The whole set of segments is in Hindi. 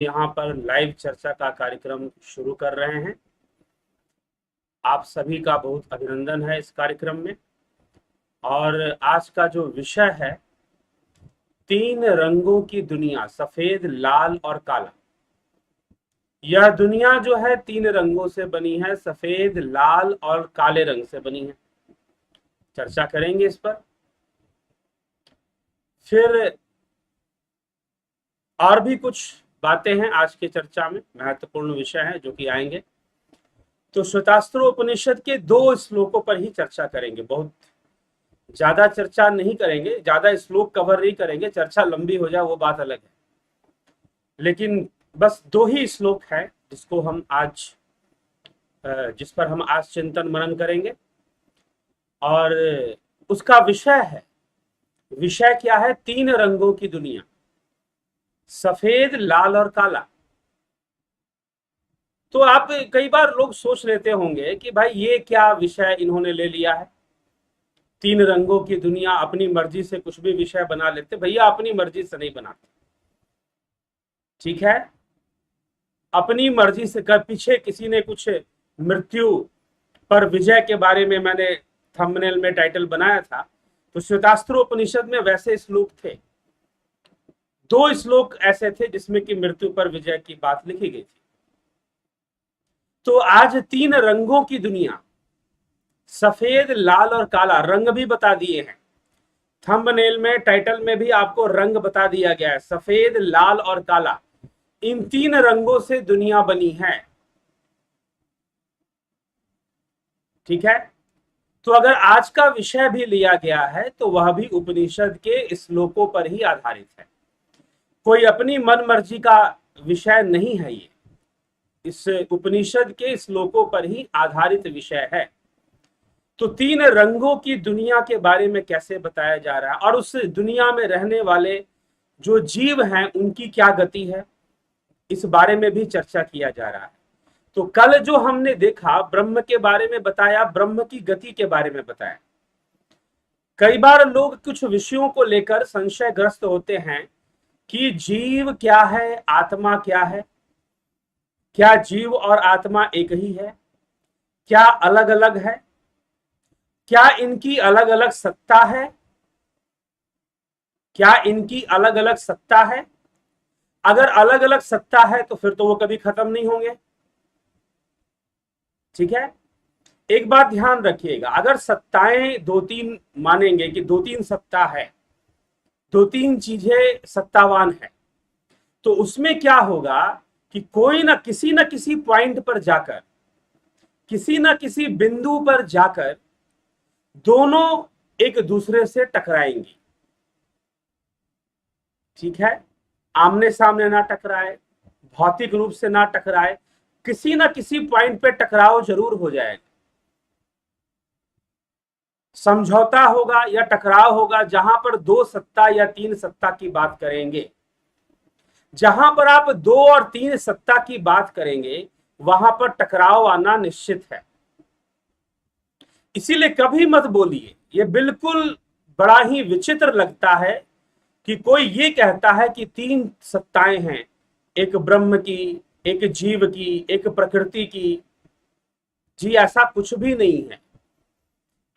यहाँ पर लाइव चर्चा का कार्यक्रम शुरू कर रहे हैं। आप सभी का बहुत अभिनंदन है इस कार्यक्रम में। और आज का जो विषय है, तीन रंगों की दुनिया, सफेद, लाल और काला। यह दुनिया जो है तीन रंगों से बनी है, सफेद, लाल और काले रंग से बनी है। चर्चा करेंगे इस पर। फिर और भी कुछ बातें हैं आज की चर्चा में, महत्वपूर्ण विषय है जो कि आएंगे। तो श्वेतास्त्र उपनिषद के 2 श्लोकों पर ही चर्चा करेंगे। बहुत ज्यादा चर्चा नहीं करेंगे, ज्यादा श्लोक कवर नहीं करेंगे, चर्चा लंबी हो जाए वो बात अलग है। लेकिन बस 2 ही श्लोक है जिसको हम आज जिस पर हम आज चिंतन मनन करेंगे। और उसका विषय क्या है? तीन रंगों की दुनिया, सफेद, लाल और काला। तो आप कई बार लोग सोच लेते होंगे कि भाई ये क्या विषय इन्होंने ले लिया है, तीन रंगों की दुनिया। अपनी मर्जी से कुछ भी विषय बना लेते। भैया अपनी मर्जी से नहीं बनाते, ठीक है? अपनी मर्जी से कर। पीछे किसी ने कुछ मृत्यु पर विजय के बारे में मैंने थंबनेल में टाइटल बनाया था, तो श्वेतास्त्र उपनिषद में वैसे श्लोक थे। 2 श्लोक ऐसे थे जिसमें कि मृत्यु पर विजय की बात लिखी गई थी। तो आज तीन रंगों की दुनिया, सफेद, लाल और काला, रंग भी बता दिए हैं। थंबनेल में, टाइटल में भी आपको रंग बता दिया गया है, सफेद, लाल और काला। इन तीन रंगों से दुनिया बनी है, ठीक है? तो अगर आज का विषय भी लिया गया है तो वह भी उपनिषद के श्लोकों पर ही आधारित है। कोई अपनी मन मर्जी का विषय नहीं है ये, इस उपनिषद के श्लोकों पर ही आधारित विषय है। तो तीन रंगों की दुनिया के बारे में कैसे बताया जा रहा है, और उस दुनिया में रहने वाले जो जीव हैं उनकी क्या गति है, इस बारे में भी चर्चा किया जा रहा है। तो कल जो हमने देखा, ब्रह्म के बारे में बताया, ब्रह्म की गति के बारे में बताया। कई बार लोग कुछ विषयों को लेकर संशयग्रस्त होते हैं कि जीव क्या है, आत्मा क्या है, क्या जीव और आत्मा एक ही है, क्या अलग अलग है, क्या इनकी अलग अलग सत्ता है, क्या इनकी अलग अलग सत्ता है? अगर अलग अलग सत्ता है तो फिर तो वो कभी खत्म नहीं होंगे, ठीक है? एक बात ध्यान रखिएगा, अगर सत्ताएं दो तीन मानेंगे कि दो तीन सत्ता है, दो तीन चीजें सत्तावान है, तो उसमें क्या होगा कि कोई ना किसी पॉइंट पर जाकर, किसी ना किसी बिंदु पर जाकर दोनों एक दूसरे से टकराएंगी, ठीक है? आमने सामने ना टकराए, भौतिक रूप से ना टकराए, किसी ना किसी पॉइंट पे टकराव जरूर हो जाएगा। समझौता होगा या टकराव होगा जहां पर दो सत्ता या तीन सत्ता की बात करेंगे। जहां पर आप दो और तीन सत्ता की बात करेंगे वहां पर टकराव आना निश्चित है। इसीलिए कभी मत बोलिए, ये बिल्कुल बड़ा ही विचित्र लगता है कि कोई ये कहता है कि तीन सत्ताएं हैं, एक ब्रह्म की, एक जीव की, एक प्रकृति की। जी ऐसा कुछ भी नहीं है।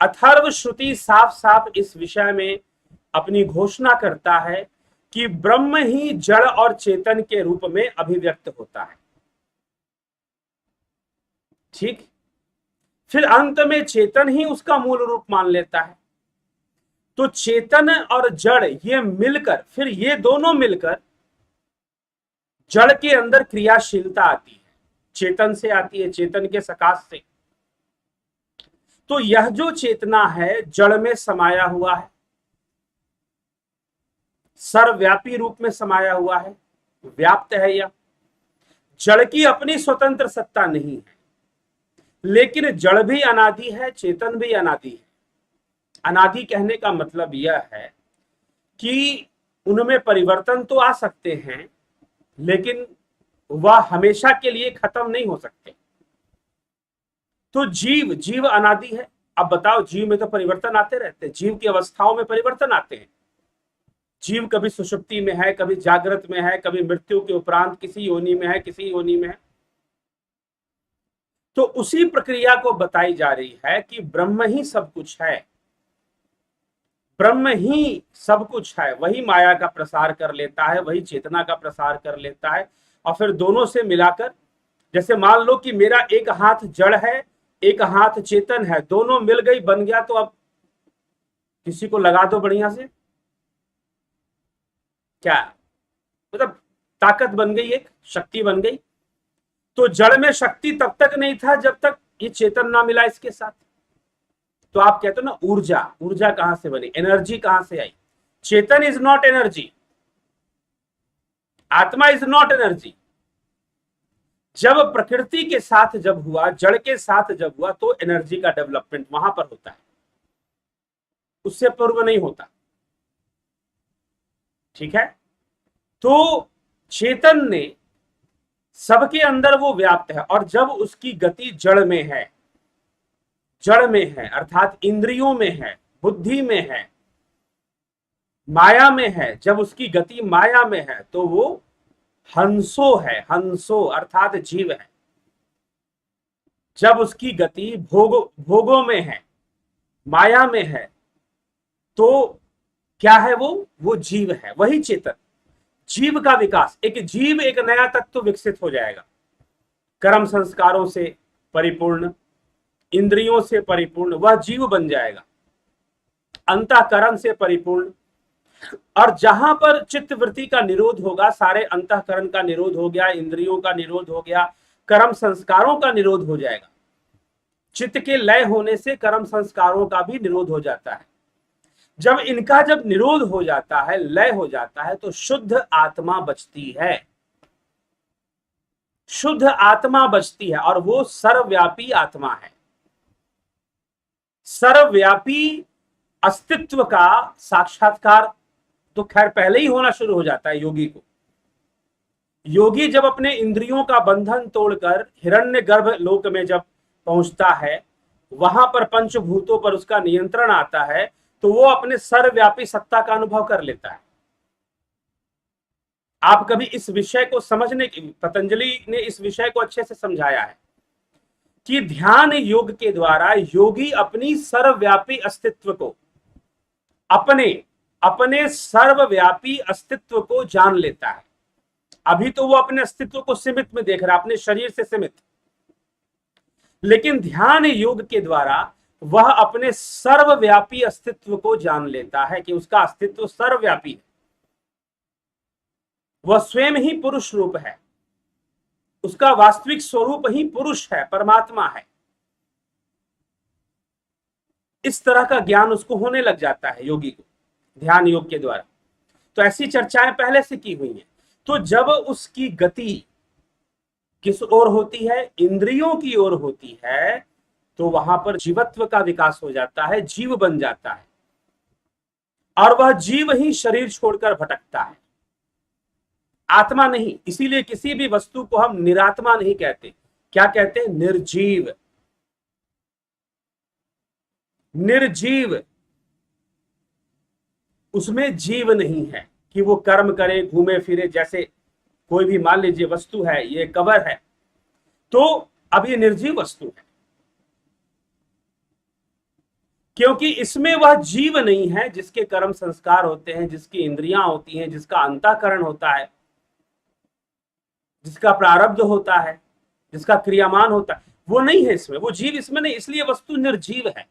अथर्व श्रुति साफ साफ इस विषय में अपनी घोषणा करता है कि ब्रह्म ही जड़ और चेतन के रूप में अभिव्यक्त होता है, ठीक? फिर अंत में चेतन ही उसका मूल रूप मान लेता है। तो चेतन और जड़ ये मिलकर, फिर ये दोनों मिलकर जड़ के अंदर क्रियाशीलता आती है, चेतन से आती है, चेतन के सकाश से। तो यह जो चेतना है जड़ में समाया हुआ है, सर्वव्यापी रूप में समाया हुआ है, व्याप्त है। यह जड़ की अपनी स्वतंत्र सत्ता नहीं है, लेकिन जड़ भी अनादि है, चेतन भी अनादि है। अनादि कहने का मतलब यह है कि उनमें परिवर्तन तो आ सकते हैं, लेकिन वह हमेशा के लिए खत्म नहीं हो सकते। तो जीव अनादि है। अब बताओ, जीव में तो परिवर्तन आते रहते हैं, जीव की अवस्थाओं में परिवर्तन आते हैं। जीव कभी सुषुप्ति में है, कभी जागृत में है, कभी मृत्यु के उपरांत किसी योनि में है, किसी योनि में है। तो उसी प्रक्रिया को बताई जा रही है कि ब्रह्म ही सब कुछ है, ब्रह्म ही सब कुछ है। वही माया का प्रसार कर लेता है, वही चेतना का प्रसार कर लेता है, और फिर दोनों से मिलाकर, जैसे मान लो कि मेरा एक हाथ जड़ है, एक हाथ चेतन है, दोनों मिल गई बन गया, तो अब किसी को लगा दो बढ़िया से, क्या मतलब ताकत बन गई, एक शक्ति बन गई। तो जड़ में शक्ति तब तक नहीं था जब तक ये चेतन ना मिला इसके साथ। तो आप कहते हो ना ऊर्जा, ऊर्जा कहां से बनी, एनर्जी कहां से आई? चेतन इज नॉट एनर्जी, आत्मा इज नॉट एनर्जी। जब प्रकृति के साथ जब हुआ, जड़ के साथ जब हुआ, तो एनर्जी का डेवलपमेंट वहां पर होता है, उससे पूर्व नहीं होता। ठीक है, तो चेतन ने सबके अंदर वो व्याप्त है, और जब उसकी गति जड़ में है, जड़ में है अर्थात इंद्रियों में है, बुद्धि में है, माया में है, जब उसकी गति माया में है तो वो हंसो है, हंसो अर्थात जीव है। जब उसकी गति भोगों में है, माया में है, तो क्या है वो जीव है, वही चेतन। जीव का विकास, एक जीव एक नया तत्व विकसित हो जाएगा, कर्म संस्कारों से परिपूर्ण, इंद्रियों से परिपूर्ण वह जीव बन जाएगा, अंतःकरण से परिपूर्ण। और जहां पर चित्त वृत्ति का निरोध होगा, सारे अंतःकरण का निरोध हो गया, इंद्रियों का निरोध हो गया, कर्म संस्कारों का निरोध हो जाएगा। चित्त के लय होने से कर्म संस्कारों का भी निरोध हो जाता है। जब इनका जब निरोध हो जाता है, लय हो जाता है, तो शुद्ध आत्मा बचती है, शुद्ध आत्मा बचती है, और वो सर्वव्यापी आत्मा है। सर्वव्यापी अस्तित्व का साक्षात्कार तो खैर पहले ही होना शुरू हो जाता है योगी को। योगी जब अपने इंद्रियों का बंधन तोड़कर हिरण्यगर्भ लोक में जब पहुंचता है, वहां पर पंचभूतों पर उसका नियंत्रण आता है, तो वो अपने सर्वव्यापी सत्ता का अनुभव कर लेता है। आप कभी इस विषय को समझने की, पतंजलि ने इस विषय को अच्छे से समझाया है कि ध्यान योग के द्वारा योगी अपनी सर्वव्यापी अस्तित्व को, अपने सर्वव्यापी अस्तित्व को जान लेता है। अभी तो वो अपने अस्तित्व को सीमित में देख रहा है, अपने शरीर से सीमित, लेकिन ध्यान योग के द्वारा वह अपने सर्वव्यापी अस्तित्व को जान लेता है कि उसका अस्तित्व सर्वव्यापी है, वह स्वयं ही पुरुष रूप है, उसका वास्तविक स्वरूप ही पुरुष है, परमात्मा है। इस तरह का ज्ञान उसको होने लग जाता है योगी को ध्यान योग के द्वारा। तो ऐसी चर्चाएं पहले से की हुई हैं। तो जब उसकी गति किस ओर होती है, इंद्रियों की ओर होती है, तो वहां पर जीवत्व का विकास हो जाता है, जीव बन जाता है, और वह जीव ही शरीर छोड़कर भटकता है, आत्मा नहीं। इसीलिए किसी भी वस्तु को हम निरात्मा नहीं कहते, क्या कहते हैं? निर्जीव। निर्जीव, उसमें जीव नहीं है कि वो कर्म करे, घूमे फिरे। जैसे कोई भी मान लीजिए वस्तु है, ये कवर है, तो अब ये निर्जीव वस्तु है, क्योंकि इसमें वह जीव नहीं है जिसके कर्म संस्कार होते हैं, जिसकी इंद्रियां होती हैं, जिसका अंतःकरण होता है, जिसका प्रारब्ध होता है, जिसका क्रियामान होता है, वो नहीं है इसमें, वो जीव इसमें नहीं। इसलिए वस्तु निर्जीव है,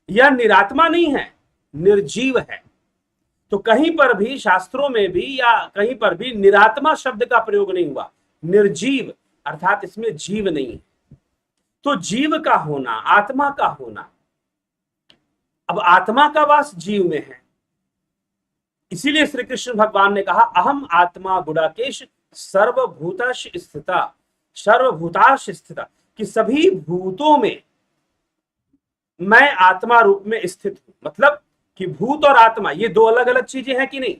यह निरात्मा नहीं है, निर्जीव है। तो कहीं पर भी शास्त्रों में भी या कहीं पर भी निरात्मा शब्द का प्रयोग नहीं हुआ, निर्जीव अर्थात इसमें जीव नहीं है। तो जीव का होना, आत्मा का होना, अब आत्मा का वास जीव में है। इसीलिए श्री कृष्ण भगवान ने कहा अहम आत्मा गुडाकेश सर्वभूताश स्थिता, सर्वभूताश स्थिता, कि सभी भूतों में मैं आत्मा रूप में स्थित हूं। मतलब कि भूत और आत्मा ये दो अलग अलग चीजें हैं कि नहीं?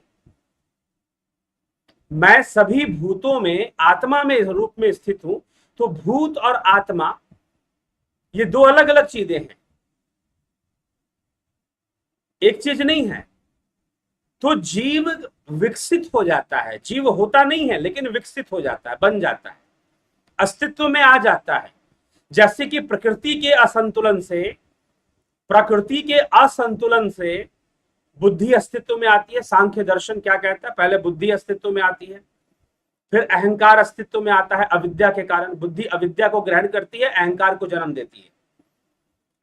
मैं सभी भूतों में आत्मा में रूप में स्थित हूं, तो भूत और आत्मा ये दो अलग अलग चीजें हैं, एक चीज नहीं है। तो जीव विकसित हो जाता है, जीव होता नहीं है लेकिन विकसित हो जाता है, बन जाता है, अस्तित्व में आ जाता है। जैसे कि प्रकृति के असंतुलन से बुद्धि अस्तित्व में आती है। सांख्य दर्शन क्या कहता है? पहले बुद्धि अस्तित्व में आती है, फिर अहंकार अस्तित्व में आता है। अविद्या के कारण बुद्धि अविद्या को ग्रहण करती है, अहंकार को जन्म देती है।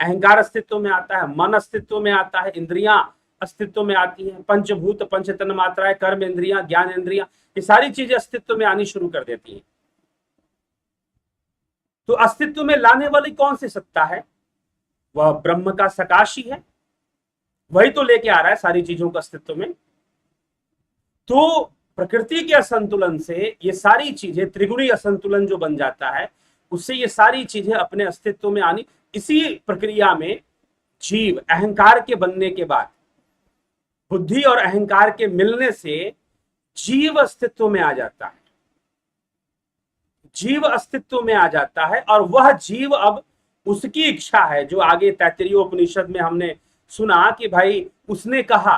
अहंकार अस्तित्व में आता है, मन अस्तित्व में आता है, इंद्रियां अस्तित्व में आती हैं, पंचभूत पंच तन मात्राएं, कर्म इंद्रियां, ज्ञान इंद्रियां, ये सारी चीजें अस्तित्व में आनी शुरू कर देती हैं। तो अस्तित्व में लाने वाली कौन सी सत्ता है? वह ब्रह्म का सकाश ही है, वही तो लेके आ रहा है सारी चीजों को अस्तित्व में। तो प्रकृति के असंतुलन से ये सारी चीजें, त्रिगुणी असंतुलन जो बन जाता है, उससे ये सारी चीजें अपने अस्तित्व में आनी। इसी प्रक्रिया में जीव अहंकार के बनने के बाद, बुद्धि और अहंकार के मिलने से जीव अस्तित्व में आ जाता है, जीव अस्तित्व में आ जाता है। और वह जीव अब उसकी इच्छा है, जो आगे तैत्तिरीय उपनिषद में हमने सुना कि भाई उसने कहा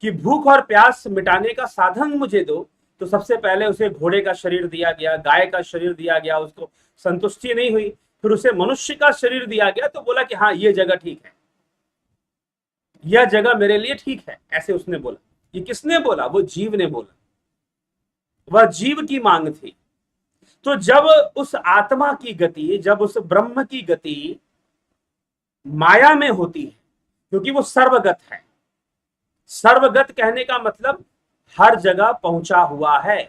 कि भूख और प्यास मिटाने का साधन मुझे दो, तो सबसे पहले उसे घोड़े का शरीर दिया गया, गाय का शरीर दिया गया, उसको संतुष्टि नहीं हुई, फिर उसे मनुष्य का शरीर दिया गया, तो बोला कि हाँ ये जगह ठीक है, यह जगह मेरे लिए ठीक है, ऐसे उसने बोला। ये किसने बोला? वो जीव ने बोला, वह जीव की मांग थी। तो जब उस आत्मा की गति, जब उस ब्रह्म की गति माया में होती है, क्योंकि वो सर्वगत है, सर्वगत कहने का मतलब हर जगह पहुंचा हुआ है,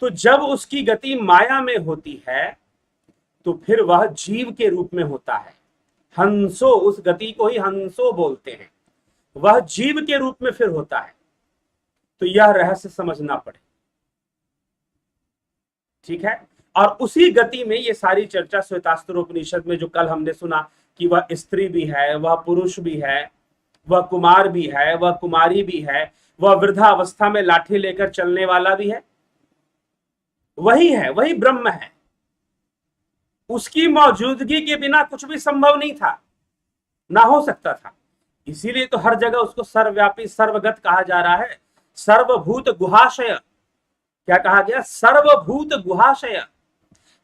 तो जब उसकी गति माया में होती है तो फिर वह जीव के रूप में होता है। हंसो, उस गति को ही हंसो बोलते हैं, वह जीव के रूप में फिर होता है। तो यह रहस्य समझना पड़े, ठीक है। और उसी गति में ये सारी चर्चा श्वेतास्त्रोपनिषद में जो कल हमने सुना कि वह स्त्री भी है, वह पुरुष भी है, वह कुमार भी है, वह कुमारी भी है, वह वृद्धावस्था में लाठी लेकर चलने वाला भी है, वही है, वही ब्रह्म है। उसकी मौजूदगी के बिना कुछ भी संभव नहीं था, ना हो सकता था। इसीलिए तो हर जगह उसको सर्वव्यापी सर्वगत कहा जा रहा है। सर्वभूत गुहाशय, क्या कहा गया? सर्वभूत गुहाशय,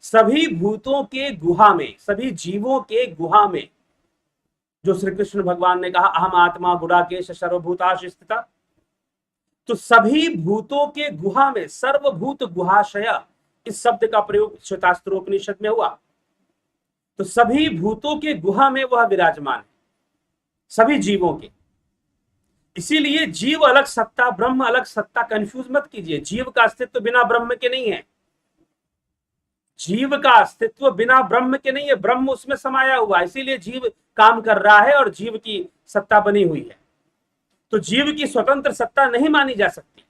सभी भूतों के गुहा में, सभी जीवों के गुहा में, जो श्री कृष्ण भगवान ने कहा अहम आत्मा गुडाकेश सर्वभूताश स्थिता, तो सभी भूतों के गुहा में, सर्वभूत गुहाशय, इस शब्द का प्रयोग श्वेतास्त्रोपनिषद में हुआ। तो सभी भूतों के गुहा में वह विराजमान है, सभी जीवों के। इसीलिए जीव अलग सत्ता, ब्रह्म अलग सत्ता, कंफ्यूज मत कीजिए। जीव का अस्तित्व बिना ब्रह्म के नहीं है, जीव का अस्तित्व बिना ब्रह्म के नहीं है, ब्रह्म उसमें समाया हुआ है, इसीलिए जीव काम कर रहा है और जीव की सत्ता बनी हुई है। तो जीव की स्वतंत्र सत्ता नहीं मानी जा सकती।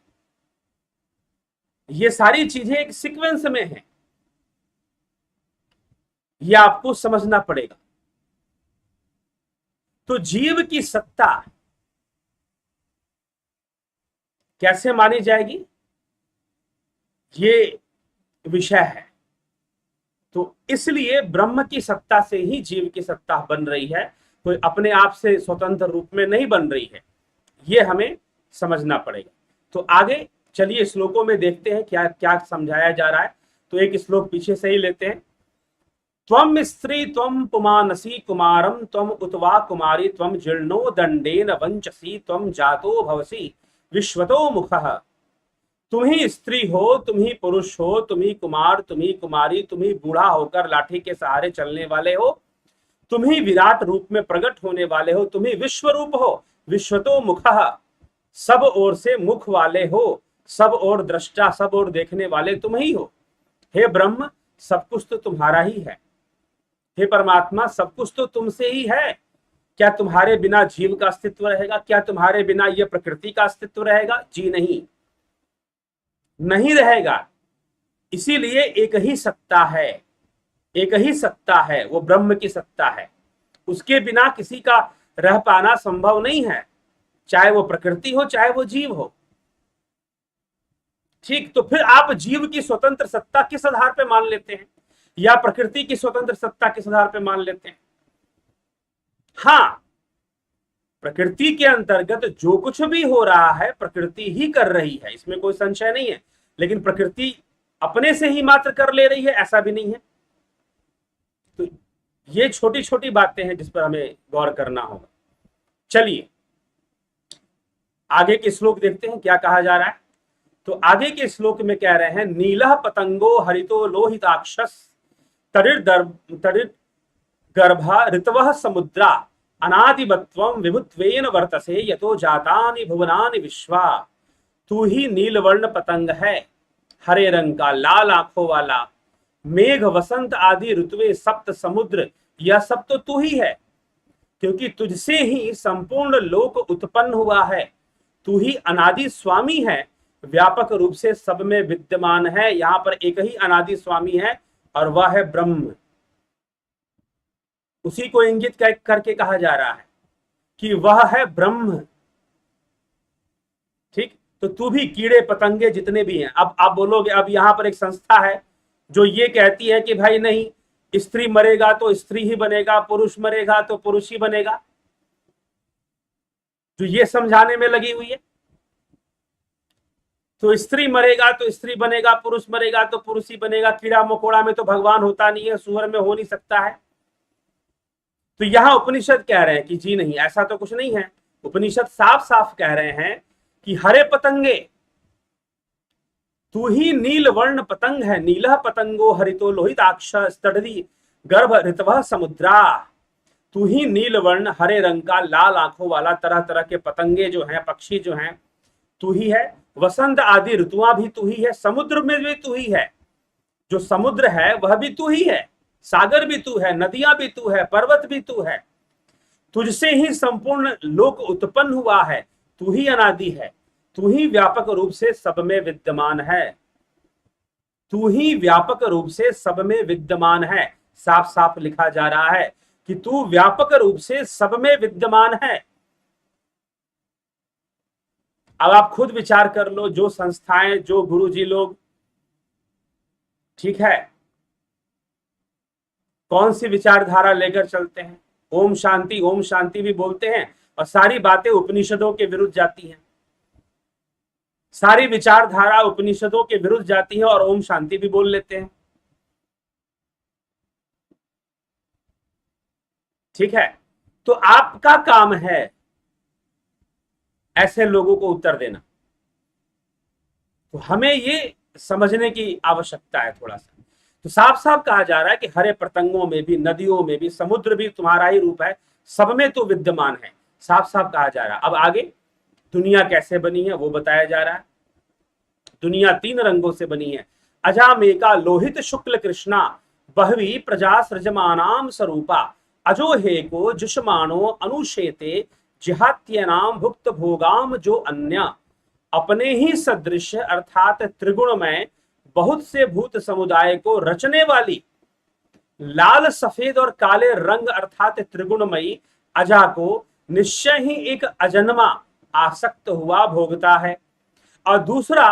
ये सारी चीजें एक सीक्वेंस में है, यह आपको समझना पड़ेगा। तो जीव की सत्ता कैसे मानी जाएगी, ये विषय है। तो इसलिए ब्रह्म की सत्ता से ही जीव की सत्ता बन रही है, कोई अपने आप से स्वतंत्र रूप में नहीं बन रही है, ये हमें समझना पड़ेगा। तो आगे चलिए श्लोकों में देखते हैं क्या क्या समझाया जा रहा है। तो एक श्लोक पीछे से ही लेते हैं। त्वम स्त्री त्वम पुमानसी कुमारम त्वम उतवा कुमारी त्वम जीर्णो दंडेन वंचसी त्वम जातो भवसी विश्वतो मुखः। तुम ही स्त्री हो, तुम ही पुरुष हो, तुम ही कुमार, तुम ही कुमारी, तुम ही बूढ़ा होकर लाठी के सहारे चलने वाले हो, तुम ही विराट रूप में प्रकट होने वाले हो, तुम ही विश्व रूप हो, विश्वतो मुखः, सब ओर से मुख वाले हो, सब ओर दृष्टा, सब ओर देखने वाले तुम ही हो। हे ब्रह्म, सब कुछ तो तुम्हारा ही है। हे परमात्मा, सब कुछ तो तुमसे ही है। क्या तुम्हारे बिना जीव का अस्तित्व रहेगा? क्या तुम्हारे बिना यह प्रकृति का अस्तित्व रहेगा? जी नहीं, नहीं रहेगा। इसीलिए एक ही सत्ता है, एक ही सत्ता है, वो ब्रह्म की सत्ता है। उसके बिना किसी का रह पाना संभव नहीं है, चाहे वो प्रकृति हो चाहे वो जीव हो। ठीक, तो फिर आप जीव की स्वतंत्र सत्ता किस आधार पे मान लेते हैं, या प्रकृति की स्वतंत्र सत्ता किस आधार पे मान लेते हैं? हाँ, प्रकृति के अंतर्गत जो कुछ भी हो रहा है प्रकृति ही कर रही है, इसमें कोई संशय नहीं है। लेकिन प्रकृति अपने से ही मात्र कर ले रही है ऐसा भी नहीं है। तो ये छोटी छोटी बातें हैं जिस पर हमें गौर करना होगा। चलिए आगे के श्लोक देखते हैं क्या कहा जा रहा है। तो आगे के श्लोक में कह रहे हैं, नीलः पतंगो हरितो लोहिताक्षस तडिर गर्भा ऋतवः समुद्रा अनादिमत्वं विभुत्वेन वर्तसे यतो जातानि भुवनानि विश्वा। तू ही नीलवर्ण पतंग है, हरे रंग का, लाल आंखों वाला, मेघ वसंत आदि ऋतुए सप्त समुद्र, यह सब तो तू ही है, क्योंकि तुझसे ही संपूर्ण लोक उत्पन्न हुआ है। तू ही अनादि स्वामी है, व्यापक रूप से सब में विद्यमान है। यहां पर एक ही अनादि स्वामी है और वह है ब्रह्म। उसी को इंगित करके कहा जा रहा है कि वह है ब्रह्म। ठीक, तो तू भी कीड़े पतंगे जितने भी हैं, अब आप बोलोगे अब यहां पर एक संस्था है जो ये कहती है कि भाई नहीं, स्त्री मरेगा तो स्त्री ही बनेगा, पुरुष मरेगा तो पुरुष ही बनेगा, जो ये समझाने में लगी हुई है। तो स्त्री मरेगा तो स्त्री बनेगा, पुरुष मरेगा तो पुरुष ही बनेगा, कीड़ा मकोड़ा में तो भगवान होता नहीं है, सुअर में हो नहीं सकता है। तो यहां उपनिषद कह रहे हैं कि जी नहीं, ऐसा तो कुछ नहीं है। उपनिषद साफ साफ कह रहे हैं कि हरे पतंगे, तू ही नील वर्ण पतंग है। नीलः पतंगो हरितो लोहिताक्ष तड़ी गर्भ ऋतवः समुद्रा। तू ही नील वर्ण हरे रंग का, लाल आंखों वाला, तरह तरह के पतंगे जो हैं, पक्षी जो हैं, तू ही है। वसंत आदि ऋतुआं भी तू ही है, समुद्र में भी तू ही है। जो समुद्र है वह भी तू ही है, सागर भी तू है, नदियां भी तू है, पर्वत भी तू है। तुझसे ही संपूर्ण लोक उत्पन्न हुआ है, तू ही अनादि है, तू ही व्यापक रूप से सब में विद्यमान है। तू ही व्यापक रूप से सब में विद्यमान है। साफ साफ लिखा जा रहा है कि तू व्यापक रूप से सब में विद्यमान है। अब आप खुद विचार कर लो, जो संस्थाएं, जो गुरुजी लोग, ठीक है, कौन सी विचारधारा लेकर चलते हैं, ओम शांति भी बोलते हैं और सारी बातें उपनिषदों के विरुद्ध जाती हैं। सारी विचारधारा उपनिषदों के विरुद्ध जाती है और ओम शांति भी बोल लेते हैं। ठीक है, तो आपका काम है ऐसे लोगों को उत्तर देना। तो हमें ये समझने की आवश्यकता है थोड़ा सा। तो साफ साफ कहा जा रहा है कि हरे पतंगों में भी, नदियों में भी, समुद्र भी तुम्हारा ही रूप है, सब में तो विद्यमान है। साफ साफ कहा जा रहा है। अब आगे दुनिया कैसे बनी है वो बताया जा रहा है। दुनिया 3 रंगों से बनी है। अजामेका लोहित शुक्ल कृष्णा बहवी प्रजा सृजमानाम स्वरूपा अजो हेको जुष्माणो अनुशेते जिहात्यनाम भुक्त भोगाम जो अन्य। अपने ही सदृश अर्थात त्रिगुणमय बहुत से भूत समुदाय को रचने वाली लाल, सफेद और काले रंग अर्थात त्रिगुणमयी अजा को निश्चय ही एक अजन्मा आसक्त हुआ भोगता है। और दूसरा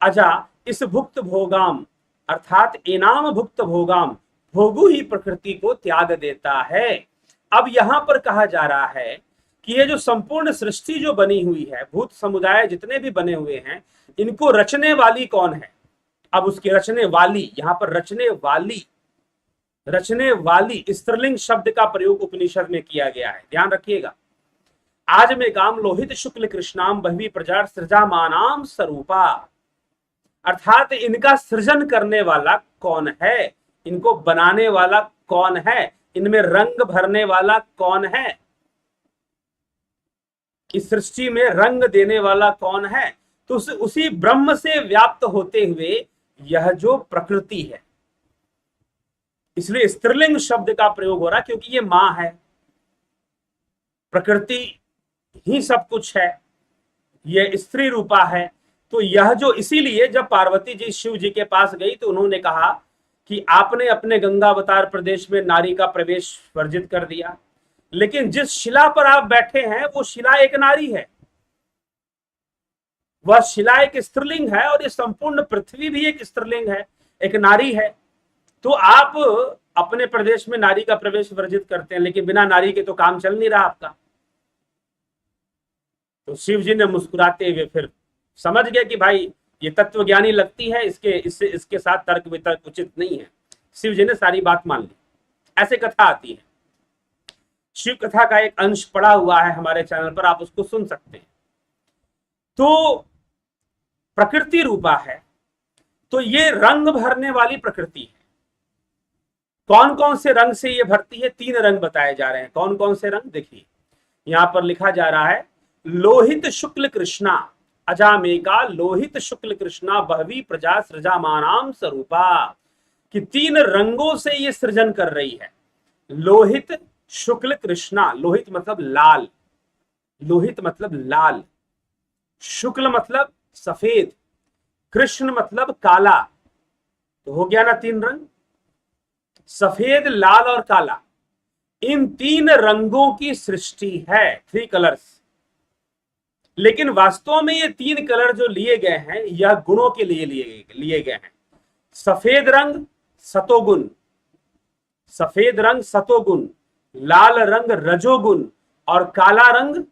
अजा इस भुक्त भोगाम अर्थात इनाम भुक्त भोगाम भोगु ही प्रकृति को त्याग देता है। अब यहां पर कहा जा रहा है कि ये जो संपूर्ण सृष्टि जो बनी हुई है, भूत समुदाय जितने भी बने हुए हैं, इनको रचने वाली कौन है। अब उसके रचने वाली, यहां पर रचने वाली स्त्रीलिंग शब्द का प्रयोग उपनिषद में किया गया है, ध्यान रखिएगा। आज में काम लोहित शुक्ल कृष्णाम बहवी प्रजा सृजामानाम स्वरूपा, अर्थात इनका सृजन करने वाला कौन है, इनको बनाने वाला कौन है, इनमें रंग भरने वाला कौन है, इस सृष्टि में रंग देने वाला कौन है। तो उसी ब्रह्म से व्याप्त होते हुए यह जो प्रकृति है, इसलिए स्त्रीलिंग शब्द का प्रयोग हो रहा क्योंकि ये मां है, प्रकृति ही सब कुछ है, ये स्त्री रूपा है। तो यह जो, इसीलिए जब पार्वती जी शिव जी के पास गई तो उन्होंने कहा कि आपने अपने गंगावतार प्रदेश में नारी का प्रवेश वर्जित कर दिया, लेकिन जिस शिला पर आप बैठे हैं वो शिला एक नारी है, वह शिला एक स्त्रीलिंग है और ये संपूर्ण पृथ्वी भी एक स्त्रीलिंग है, एक नारी है। तो आप अपने प्रदेश में नारी का प्रवेश वर्जित करते हैं, लेकिन बिना नारी के तो काम चल नहीं रहा आपका। तो शिव जी ने मुस्कुराते हुए फिर समझ गए कि भाई ये तत्वज्ञानी लगती है, इसके साथ तर्क वितर्क उचित नहीं है। शिव जी ने सारी बात मान ली। ऐसे कथा आती है। शिव कथा का एक अंश पड़ा हुआ है हमारे चैनल पर, आप उसको सुन सकते हैं। तो प्रकृति रूपा है, तो ये रंग भरने वाली प्रकृति है। कौन कौन से रंग से ये भरती है? 3 रंग बताए जा रहे हैं। कौन कौन से रंग? देखिए यहां पर लिखा जा रहा है, लोहित शुक्ल कृष्णा अजामेका लोहित शुक्ल कृष्णा बहवी प्रजा सृजामानाम स्वरूपा, कि 3 रंगों से ये सृजन कर रही है। लोहित शुक्ल कृष्णा, लोहित मतलब लाल, लोहित मतलब लाल, शुक्ल मतलब सफेद, कृष्ण मतलब काला। तो हो गया ना 3 रंग, सफेद, लाल और काला। इन 3 रंगों की सृष्टि है, 3 कलर्स। लेकिन वास्तव में ये 3 कलर जो लिए गए हैं यह गुणों के लिए लिए गए हैं। सफेद रंग सतोगुण, सफेद रंग सतोगुण, लाल रंग रजोगुण और काला रंग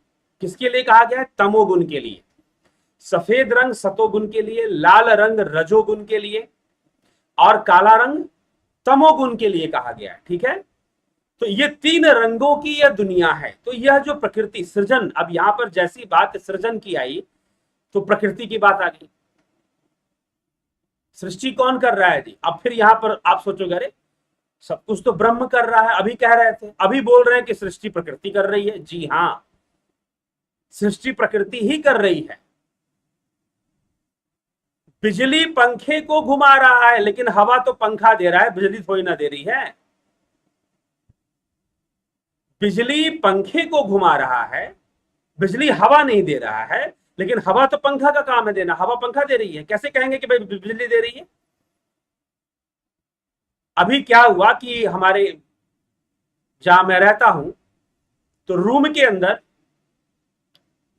किसके लिए कहा गया है? तमोगुण के लिए। सफेद रंग सतोगुण के लिए, लाल रंग रजोगुण के लिए और काला रंग तमोगुण के लिए कहा गया है। ठीक है, तो ये 3 रंगों की यह दुनिया है। तो यह जो प्रकृति सृजन, अब यहां पर जैसी बात सृजन की आई तो प्रकृति की बात आ गई। सृष्टि कौन कर रहा है जी? अब फिर यहां पर आप सोचोगे अरे सब कुछ तो ब्रह्म कर रहा है, अभी कह रहे थे, अभी बोल रहे हैं कि सृष्टि प्रकृति कर रही है। जी हां, सृष्टि प्रकृति ही कर रही है। बिजली पंखे को घुमा रहा है, लेकिन हवा तो पंखा दे रहा है, बिजली थोड़ी ना दे रही है। बिजली पंखे को घुमा रहा है, बिजली हवा नहीं दे रहा है, लेकिन हवा तो पंखा का काम है देना, हवा पंखा दे रही है। कैसे कहेंगे कि भाई बिजली दे रही है? अभी क्या हुआ कि हमारे जहां मैं रहता हूं तो रूम के अंदर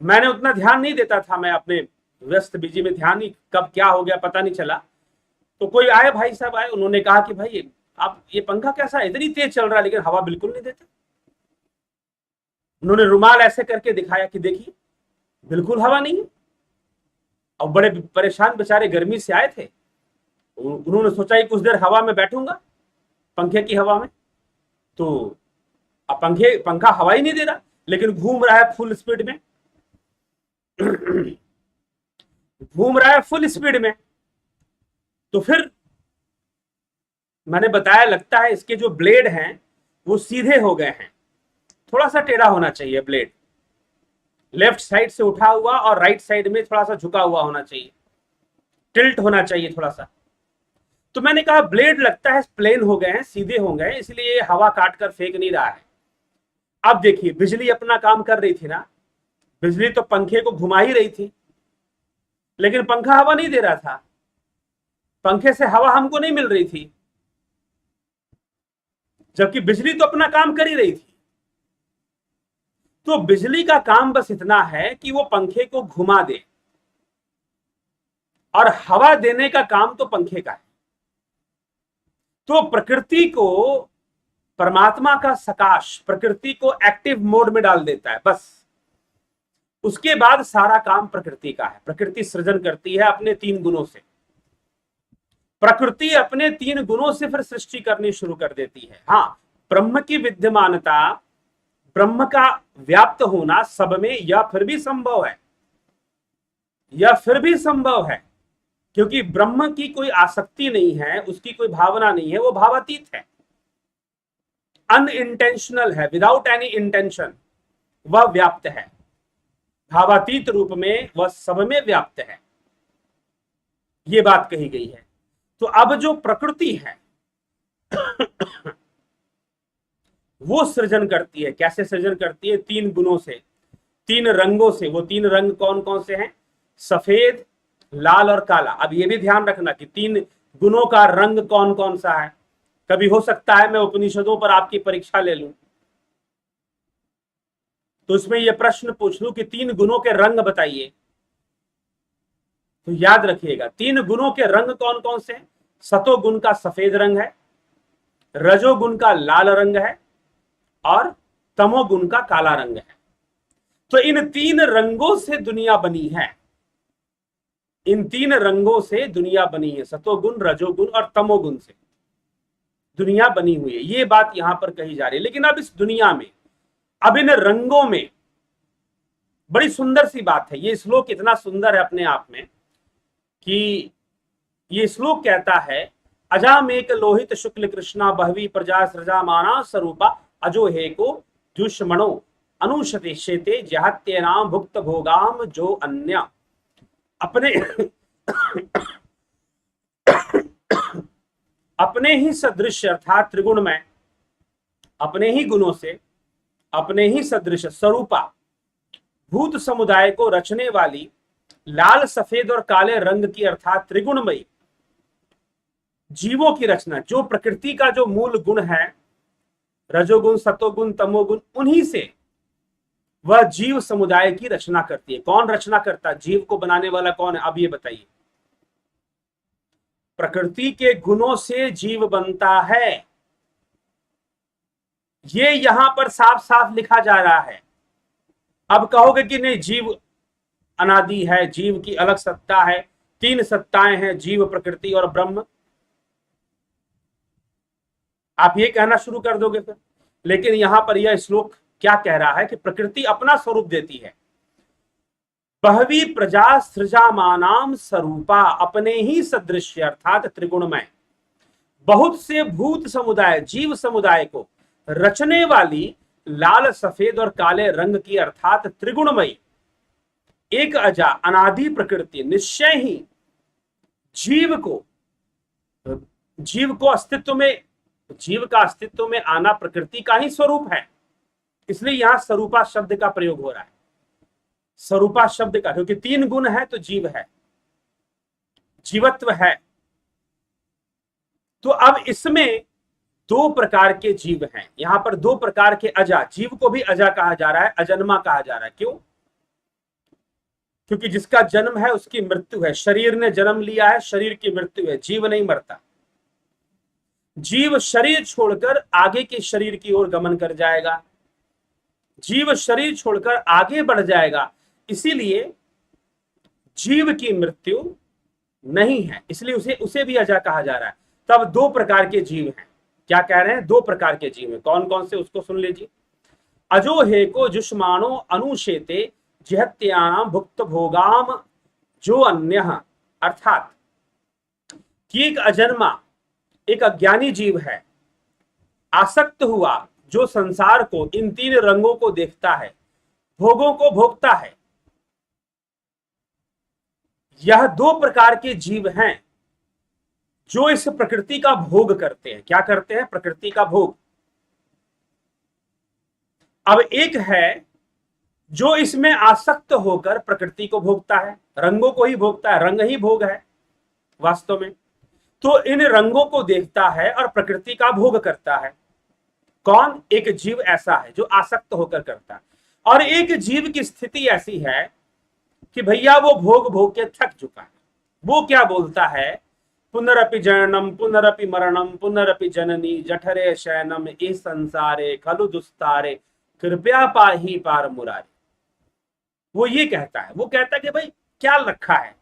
मैंने उतना ध्यान नहीं देता था, मैं अपने व्यस्त बिजी में ध्यान नहीं, कब क्या हो गया पता नहीं चला। तो कोई आए, भाई साहब आए, उन्होंने कहा कि भाई आप ये पंखा कैसा इतनी तेज चल रहा है लेकिन हवा बिल्कुल नहीं देता। उन्होंने रुमाल ऐसे करके दिखाया कि देखिए बिल्कुल हवा नहीं है। और बड़े परेशान बेचारे गर्मी से आए थे, उन्होंने सोचा कि कुछ देर हवा में बैठूंगा, पंखे की हवा में। तो अब पंखा हवा ही नहीं दे रहा, लेकिन घूम रहा है फुल स्पीड में घूम रहा है फुल स्पीड में। तो फिर मैंने बताया लगता है इसके जो ब्लेड हैं वो सीधे हो गए हैं, थोड़ा सा टेढ़ा होना चाहिए ब्लेड, लेफ्ट साइड से उठा हुआ और राइट साइड में थोड़ा सा झुका हुआ होना चाहिए, टिल्ट होना चाहिए थोड़ा सा। तो मैंने कहा ब्लेड लगता है प्लेन हो गए हैं, सीधे हो गए, इसलिए ये हवा काट कर फेंक नहीं रहा है। अब देखिए बिजली अपना काम कर रही थी ना, बिजली तो पंखे को घुमा ही रही थी, लेकिन पंखा हवा नहीं दे रहा था, पंखे से हवा हमको नहीं मिल रही थी, जबकि बिजली तो अपना काम कर ही रही थी। तो बिजली का काम बस इतना है कि वो पंखे को घुमा दे, और हवा देने का काम तो पंखे का है। तो प्रकृति को, परमात्मा का सकाश प्रकृति को एक्टिव मोड में डाल देता है, बस उसके बाद सारा काम प्रकृति का है। प्रकृति सृजन करती है अपने 3 गुणों से, प्रकृति अपने 3 गुणों से फिर सृष्टि करनी शुरू कर देती है। हाँ, ब्रह्म की विद्यमानता, ब्रह्म का व्याप्त होना सब में, यह फिर भी संभव है, यह फिर भी संभव है, क्योंकि ब्रह्म की कोई आसक्ति नहीं है, उसकी कोई भावना नहीं है, वो भावातीत है, अनइंटेंशनल है, विदाउट एनी इंटेंशन वह व्याप्त है, भावातीत रूप में वह सब में व्याप्त है, ये बात कही गई है। तो अब जो प्रकृति है वो सृजन करती है। कैसे सृजन करती है? 3 गुणों से, 3 रंगों से। वो 3 रंग कौन कौन से हैं? सफेद, लाल और काला। अब ये भी ध्यान रखना कि 3 गुणों का रंग कौन कौन सा है। कभी हो सकता है मैं उपनिषदों पर आपकी परीक्षा ले लूं, तो इसमें यह प्रश्न पूछ लूं कि 3 गुणों के रंग बताइए, तो याद रखिएगा 3 गुणों के रंग कौन कौन से हैं। सतोगुण का सफेद रंग है, रजोगुण का लाल रंग है और तमोगुण का काला रंग है। तो इन तीन रंगों से दुनिया बनी है, इन तीन रंगों से दुनिया बनी है, सतोगुण, रजोगुण और तमोगुण से दुनिया बनी हुई है, ये बात यहां पर कही जा रही है। लेकिन अब इस दुनिया में, अब इन रंगों में बड़ी सुंदर सी बात है। ये श्लोक इतना सुंदर है अपने आप में कि ये श्लोक कहता है, अजामेक लोहित शुक्ल कृष्णा बहवी प्रजा सृजा माना स्वरूपा अजो हेको दुष्मणो अनुशते शेते जहत्यनाम भुक्त भोगाम जो अन्य। अपने अपने ही सदृश अर्थात त्रिगुण में, अपने ही गुणों से, अपने ही सदृश स्वरूपा भूत समुदाय को रचने वाली लाल सफेद और काले रंग की अर्थात त्रिगुणमयी जीवों की रचना, जो प्रकृति का जो मूल गुण है, रजोगुण, सतोगुण, तमोगुण, उन्हीं से वह जीव समुदाय की रचना करती है। कौन रचना करता है? जीव को बनाने वाला कौन है? अब ये बताइए। प्रकृति के गुणों से जीव बनता है, ये यहां पर साफ साफ लिखा जा रहा है। अब कहोगे कि नहीं, जीव अनादि है, जीव की अलग सत्ता है, तीन सत्ताएं हैं, जीव, प्रकृति और ब्रह्म, आप ये कहना शुरू कर दोगे फिर। लेकिन यहां पर यह श्लोक क्या कह रहा है कि प्रकृति अपना स्वरूप देती है। बहवी प्रजा सृजामानाम स्वरूपा, अपने ही सदृश्य अर्थात त्रिगुणमय बहुत से भूत समुदाय, जीव समुदाय को रचने वाली लाल सफेद और काले रंग की अर्थात त्रिगुणमयी एक अजा अनादि प्रकृति निश्चय ही जीव को अस्तित्व में, जीव का अस्तित्व में आना प्रकृति का ही स्वरूप है। इसलिए यहां स्वरूपा शब्द का प्रयोग हो रहा है, स्वरूपा शब्द का, क्योंकि तीन गुण है तो जीव है, जीवत्व है। तो अब इसमें दो प्रकार के जीव हैं, यहां पर दो प्रकार के अजा, जीव को भी अजा कहा जा रहा है, अजन्मा कहा जा रहा है। क्यों? क्योंकि जिसका जन्म है उसकी मृत्यु है, शरीर ने जन्म लिया है, शरीर की मृत्यु है, जीव नहीं मरता। जीव शरीर छोड़कर आगे के शरीर की ओर गमन कर जाएगा, जीव शरीर छोड़कर आगे बढ़ जाएगा, इसीलिए जीव की मृत्यु नहीं है, इसलिए उसे भी अजा कहा जा रहा है। तब दो प्रकार के जीव हैं। क्या कह रहे हैं? दो प्रकार के जीव हैं। कौन कौन से, उसको सुन लीजिए। अजो हेको जुष्मानो अनुशेते जिहत्यानाम भुक्त भोगाम जो अन्य, अर्थात कि एक अजन्मा, एक अज्ञानी जीव है, आसक्त हुआ, जो संसार को, इन तीन रंगों को देखता है, भोगों को भोगता है। यह दो प्रकार के जीव हैं जो इस प्रकृति का भोग करते हैं। क्या करते हैं? प्रकृति का भोग। अब एक है जो इसमें आसक्त होकर प्रकृति को भोगता है, रंगों को ही भोगता है, रंग ही भोग है वास्तव में। तो इन रंगों को देखता है और प्रकृति का भोग करता है। कौन? एक जीव ऐसा है जो आसक्त होकर करता है। और एक जीव की स्थिति ऐसी है कि भैया वो भोग भोग के थक चुका है। वो क्या बोलता है? पुनरपि जननम पुनरपि मरणम पुनरपि जननी जठरे शयनम इस संसारे खलु दुस्तारे कृपया पाही पार मुरारी। वो ये कहता है, वो कहता है कि भाई क्या रखा है,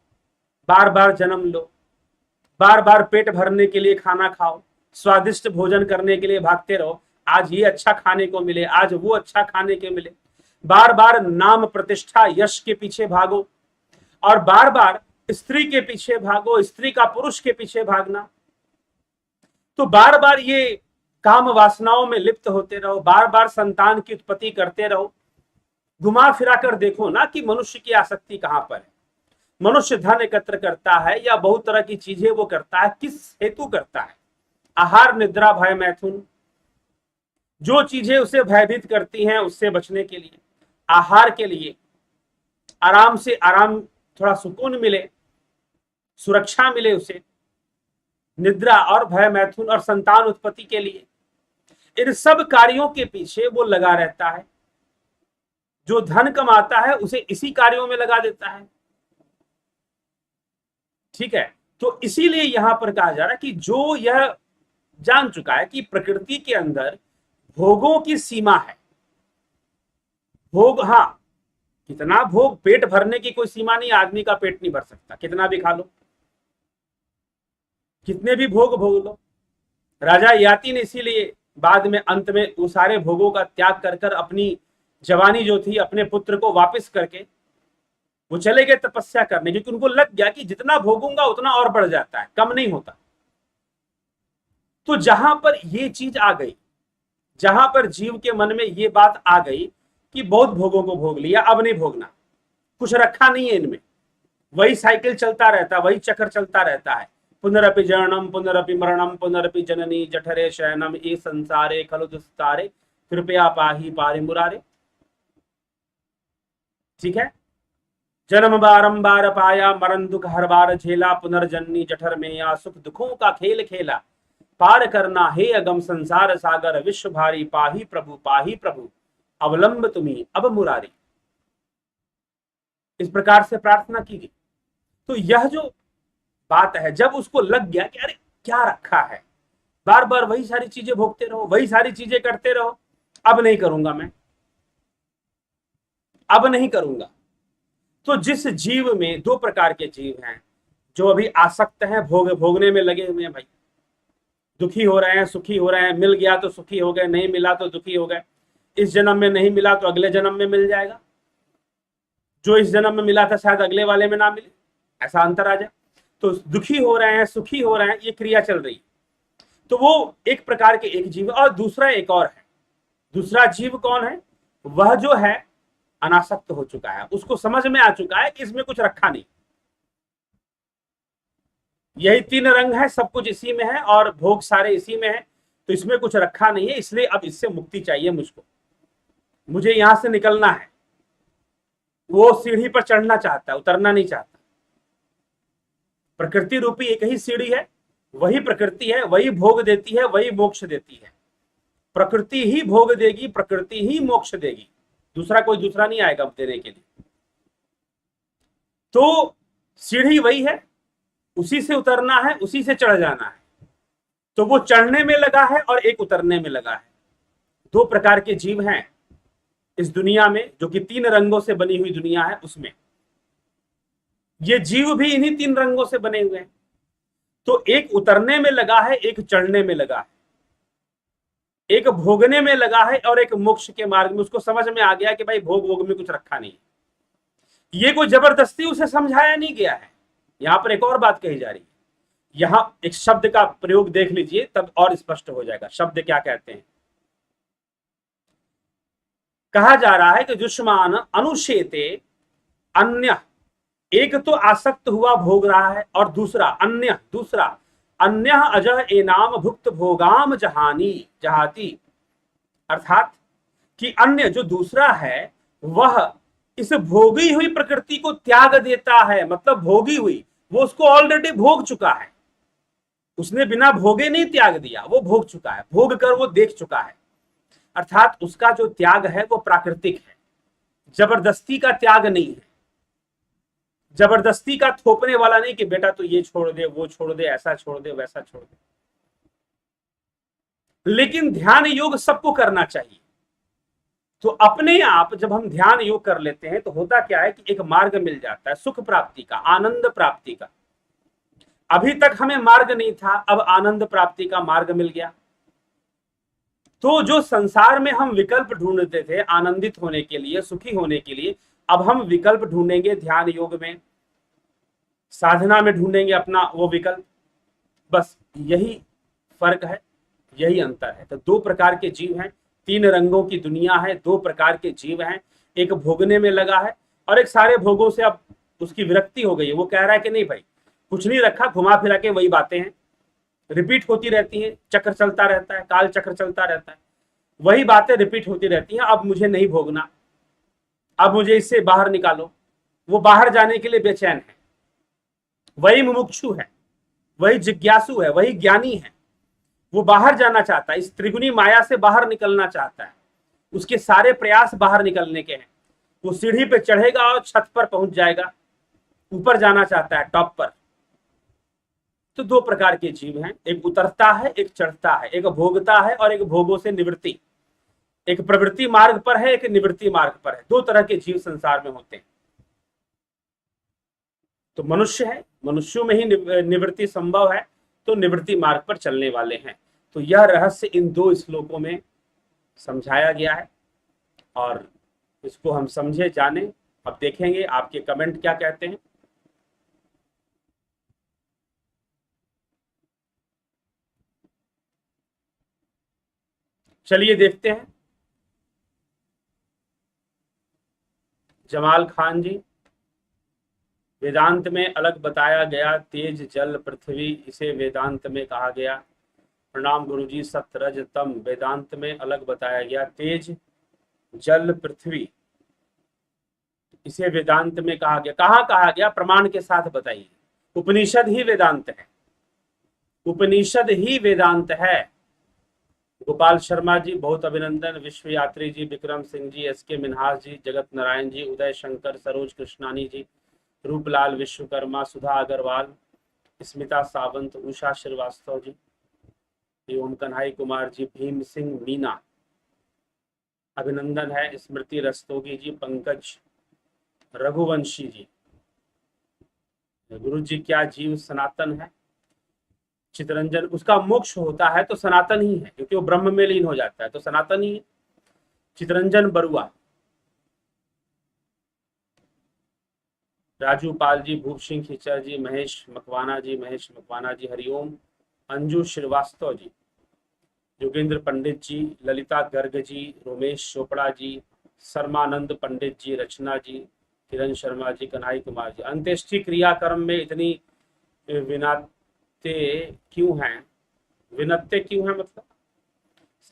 बार बार जन्म लो, बार बार पेट भरने के लिए खाना खाओ, स्वादिष्ट भोजन करने के लिए भागते रहो, आज ये अच्छा खाने को मिले, आज वो अच्छा खाने के मिले, बार बार नाम प्रतिष्ठा यश के पीछे भागो, और बार बार स्त्री के पीछे भागो, स्त्री का पुरुष के पीछे भागना। तो बार बार ये काम वासनाओं में लिप्त होते रहो, बार बार संतान की उत्पत्ति करते रहो। घुमा फिरा कर देखो ना कि मनुष्य की आसक्ति कहां पर है। मनुष्य धन एकत्र करता है या बहुत तरह की चीजें वो करता है, किस हेतु करता है? आहार, निद्रा, भय, मैथुन, जो चीजें उसे भयभीत करती हैं उससे बचने के लिए, आहार के लिए, आराम से आराम, थोड़ा सुकून मिले, सुरक्षा मिले उसे, निद्रा और भय, मैथुन और संतान उत्पत्ति के लिए, इन सब कार्यों के पीछे वो लगा रहता है। जो धन कमाता है उसे इसी कार्यों में लगा देता है। ठीक है, तो इसीलिए यहां पर कहा जा रहा है कि जो यह जान चुका है कि प्रकृति के अंदर भोगों की सीमा है, भोग, हाँ, कितना भोग, पेट भरने की कोई सीमा नहीं, आदमी का पेट नहीं भर सकता, कितना भी खा लो, कितने भी भोग भोग लो। राजा यति ने इसीलिए बाद में अंत में वो सारे भोगों का त्याग कर कर अपनी जवानी जो थी अपने पुत्र को वापस करके वो चले गए तपस्या करने, क्योंकि उनको लग गया कि जितना भोगूंगा उतना और बढ़ जाता है, कम नहीं होता। तो जहां पर ये चीज आ गई, जहां पर जीव के मन में ये बात आ गई कि बहुत भोगों को भोग लिया, अब नहीं भोगना, कुछ रखा नहीं है इनमें, वही साइकिल चलता रहता है, वही चक्र चलता रहता है, पुनरपि जननम पुनरपि मरणम पुनरपि जननी जठरे शयनम ये संसारे खलु दुस्तारे कृपया पाही पारि मुरारे। ठीक है, जन्म बारंबार पाया मरण दुख हर बार झेला, पुनर्जन्नी जठर में या सुख दुखों का खेल खेला, पार करना हे अगम संसार सागर विश्व भारी, पाही प्रभु अवलंब तुम्ही अब मुरारी। इस प्रकार से प्रार्थना की गई। तो यह जो बात है, जब उसको लग गया कि अरे क्या रखा है, बार बार वही सारी चीजें भोगते रहो, वही सारी चीजें करते रहो, अब नहीं करूंगा मैं, अब नहीं करूंगा। तो जिस जीव में दो प्रकार के जीव हैं, जो अभी आसक्त हैं, भोगने में लगे हुए हैं भाई, दुखी हो रहे हैं, सुखी हो रहे हैं, मिल गया तो सुखी हो गए, नहीं मिला तो दुखी हो गए, इस जन्म में नहीं मिला तो अगले जन्म में मिल जाएगा, जो इस जन्म में मिला था शायद अगले वाले में ना मिले, ऐसा अंतर आ जाए। तो दुखी हो रहे हैं, सुखी हो रहे हैं, ये क्रिया चल रही है। तो वो एक प्रकार के एक जीव है, और दूसरा एक और है। दूसरा जीव कौन है? वह जो है अनासक्त हो चुका है, उसको समझ में आ चुका है कि इसमें कुछ रखा नहीं, यही तीन रंग है, सब कुछ इसी में है और भोग सारे इसी में है, तो इसमें कुछ रखा नहीं है, इसलिए अब इससे मुक्ति चाहिए मुझको, मुझे यहां से निकलना है। वो सीढ़ी पर चढ़ना चाहता है, उतरना नहीं चाहता। प्रकृति रूपी एक ही सीढ़ी है, वही प्रकृति है, वही भोग देती है, वही मोक्ष देती है। प्रकृति ही भोग देगी, प्रकृति ही मोक्ष देगी, दूसरा कोई दूसरा नहीं आएगा देने के लिए। तो सीढ़ी वही है, उसी से उतरना है, उसी से चढ़ जाना है। तो वो चढ़ने में लगा है और एक उतरने में लगा है। दो प्रकार के जीव हैं इस दुनिया में, जो कि तीन रंगों से बनी हुई दुनिया है, उसमें ये जीव भी इन्हीं तीन रंगों से बने हुए हैं। तो एक उतरने में लगा है, एक चढ़ने में लगा है, एक भोगने में लगा है और एक मोक्ष के मार्ग में। उसको समझ में आ गया कि भाई भोग भोग में कुछ रखा नहीं है। ये कोई जबरदस्ती उसे समझाया नहीं गया है। यहां पर एक और बात कही जा रही है, यहां एक शब्द का प्रयोग देख लीजिए, तब और स्पष्ट हो जाएगा। शब्द क्या कहते हैं? कहा जा रहा है कि दुश्मन अनुशेते अन्य, एक तो आसक्त हुआ भोग रहा है, और दूसरा अन्य अजह एनाम भुक्त भोगाम जहानी जहाती, अर्थात कि अन्य जो दूसरा है वह इस भोगी हुई प्रकृति को त्याग देता है। मतलब भोगी हुई, वो उसको ऑलरेडी भोग चुका है, उसने बिना भोगे नहीं त्याग दिया, वो भोग चुका है, भोग कर वो देख चुका है। अर्थात उसका जो त्याग है वो प्राकृतिक है, जबरदस्ती का त्याग नहीं है, जबरदस्ती का थोपने वाला नहीं कि बेटा तो ये छोड़ दे, वो छोड़ दे, ऐसा छोड़ दे, वैसा छोड़ दे। लेकिन ध्यान योग सबको करना चाहिए। तो अपने आप जब हम ध्यान योग कर लेते हैं तो होता क्या है कि एक मार्ग मिल जाता है सुख प्राप्ति का, आनंद प्राप्ति का। अभी तक हमें मार्ग नहीं था, अब आनंद प्राप्ति का मार्ग मिल गया। तो जो संसार में हम विकल्प ढूंढते थे आनंदित होने के लिए, सुखी होने के लिए, अब हम विकल्प ढूंढेंगे ध्यान योग में, साधना में ढूंढेंगे अपना वो विकल्प। बस यही फर्क है, यही अंतर है। तो दो प्रकार के जीव हैं, तीन रंगों की दुनिया है, दो प्रकार के जीव हैं। एक भोगने में लगा है और एक सारे भोगों से अब उसकी विरक्ति हो गई है। वो कह रहा है कि नहीं भाई, कुछ नहीं रखा, घुमा फिरा के वही बातें हैं, रिपीट होती रहती हैं, चक्र चलता रहता है, काल चक्र चलता रहता है, वही बातें रिपीट होती रहती हैं। अब मुझे नहीं भोगना, अब मुझे इससे बाहर निकालो। वो बाहर जाने के लिए बेचैन है, वही मुमुक्षु है, वही जिज्ञासु है, वही ज्ञानी है। वो बाहर जाना चाहता है, इस त्रिगुणी माया से बाहर निकलना चाहता है, उसके सारे प्रयास बाहर निकलने के हैं। वो सीढ़ी पे चढ़ेगा और छत पर पहुंच जाएगा, ऊपर जाना चाहता है, टॉप पर। तो दो प्रकार के जीव हैं, एक उतरता है, एक चढ़ता है, एक भोगता है और एक भोगों से निवृत्ति। एक प्रवृत्ति मार्ग पर है, एक निवृत्ति मार्ग पर है। दो तरह के जीव संसार में होते हैं। तो मनुष्य है, मनुष्यों में ही निवृत्ति संभव है, तो निवृत्ति मार्ग पर चलने वाले हैं। तो यह रहस्य इन दो श्लोकों में समझाया गया है और इसको हम समझे जाने। अब देखेंगे आपके कमेंट क्या कहते हैं। चलिए देखते हैं। जमाल खान जी, वेदांत में अलग बताया गया तेज जल पृथ्वी, इसे वेदांत में कहा गया। प्रणाम गुरुजी। सत्य रज तम, वेदांत में अलग बताया गया तेज जल पृथ्वी, इसे वेदांत में कहा गया। कहाँ कहा गया, प्रमाण के साथ बताइए। उपनिषद ही वेदांत है, उपनिषद ही वेदांत है। गोपाल शर्मा जी बहुत अभिनंदन। विश्व यात्री जी, विक्रम सिंह जी, एस के मिन्हास जी, जगत नारायण जी, उदय शंकर, सरोज कृष्णानी जी, रूपलाल विश्वकर्मा, सुधा अग्रवाल, स्मिता सावंत, उषा श्रीवास्तव जी, ओम कन्हाई कुमार जी, भीम सिंह मीना, अभिनंदन है। स्मृति रस्तोगी जी, पंकज रघुवंशी जी। गुरु जी क्या जीव सनातन है? चितरंजन, उसका मोक्ष होता है तो सनातन ही है, क्योंकि वो ब्रह्म में लीन हो जाता है, तो सनातन ही है। चितरंजन बरुआ, राजू पाल जी, भूप सिंह खिचर जी, महेश मकवाना जी, हरिओम। अंजू श्रीवास्तव जी, योगेंद्र पंडित जी, ललिता गर्ग जी, रोमेश चोपड़ा जी, शर्मानंद पंडित जी, रचना जी, किरण शर्मा जी, कन्हाई कुमार जी। अंत्येष्टि क्रियाक्रम में इतनी विनाते क्यों हैं? विनत्ते क्यों है मतलब?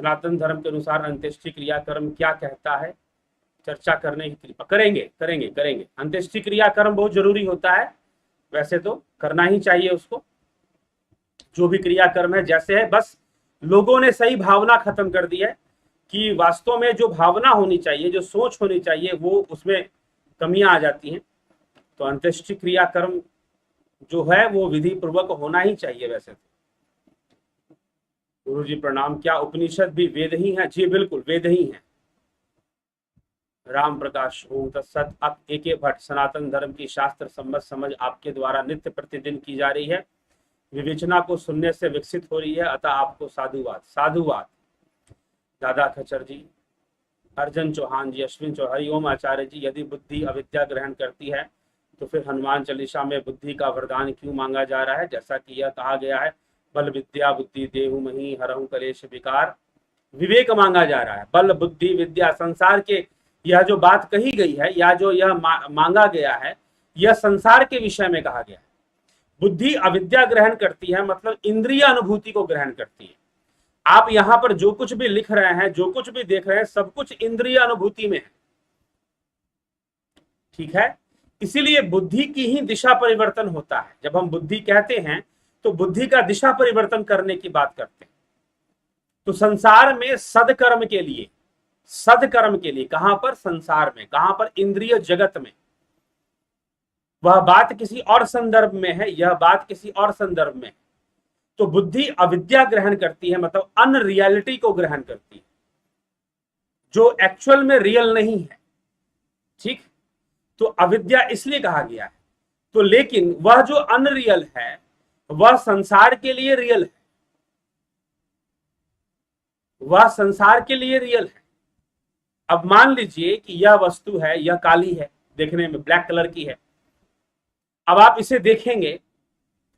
सनातन धर्म के अनुसार अंत्येष्टि क्रियाक्रम क्या कहता है, चर्चा करने की कृपा करेंगे। अंत्येष्टि क्रियाक्रम बहुत जरूरी होता है, वैसे तो करना ही चाहिए उसको, जो भी क्रियाक्रम है जैसे है। बस लोगों ने सही भावना खत्म कर दी है कि वास्तव में जो भावना होनी चाहिए, जो सोच होनी चाहिए, वो उसमें कमियां आ जाती हैं। तो अंत्येष्टि क्रियाक्रम जो है वो विधि पूर्वक होना ही चाहिए वैसे तो। गुरु जी प्रणाम। क्या उपनिषद भी वेद ही है? जी बिल्कुल वेद ही है। राम प्रकाश, ओम तत्सत। अब एके भट्ट, सनातन धर्म की शास्त्र सम्मत समझ आपके द्वारा नित्य प्रतिदिन की जा रही है, विवेचना को सुनने से विकसित हो रही है, अतः आपको साधुवाद। साधुवाद दादा खच्चर जी, अर्जन चौहान जी, अश्विन चौहान, हरिओम आचार्य जी। यदि बुद्धि अविद्या ग्रहण करती है तो फिर हनुमान चालीसा में बुद्धि का वरदान क्यों मांगा जा रहा है? जैसा कि यह कहा गया है, बल विद्या बुद्धि देहु मही हरहु कलेश विकार, विवेक मांगा जा रहा है। बल बुद्धि विद्या, संसार के यह जो बात कही गई है या जो यह मांगा गया है, यह संसार के विषय में कहा गया है। बुद्धि अविद्या ग्रहण करती है मतलब इंद्रिय अनुभूति को ग्रहण करती है। आप यहां पर जो कुछ भी लिख रहे हैं, जो कुछ भी देख रहे हैं, सब कुछ इंद्रिय अनुभूति में है, ठीक है। इसीलिए बुद्धि की ही दिशा परिवर्तन होता है। जब हम बुद्धि कहते हैं तो बुद्धि का दिशा परिवर्तन करने की बात करते हैं। तो संसार में सदकर्म के लिए, सदकर्म के लिए कहां पर? संसार में। कहां पर? इंद्रिय जगत में। वह बात किसी और संदर्भ में है, यह बात किसी और संदर्भ में है। तो बुद्धि अविद्या ग्रहण करती है मतलब अनरियलिटी को ग्रहण करती है, जो एक्चुअल में रियल नहीं है, ठीक। तो अविद्या इसलिए कहा गया है। तो लेकिन वह जो अनरियल है वह संसार के लिए रियल है, वह संसार के लिए रियल है। अब मान लीजिए कि यह वस्तु है, यह काली है, देखने में ब्लैक कलर की है। अब आप इसे देखेंगे,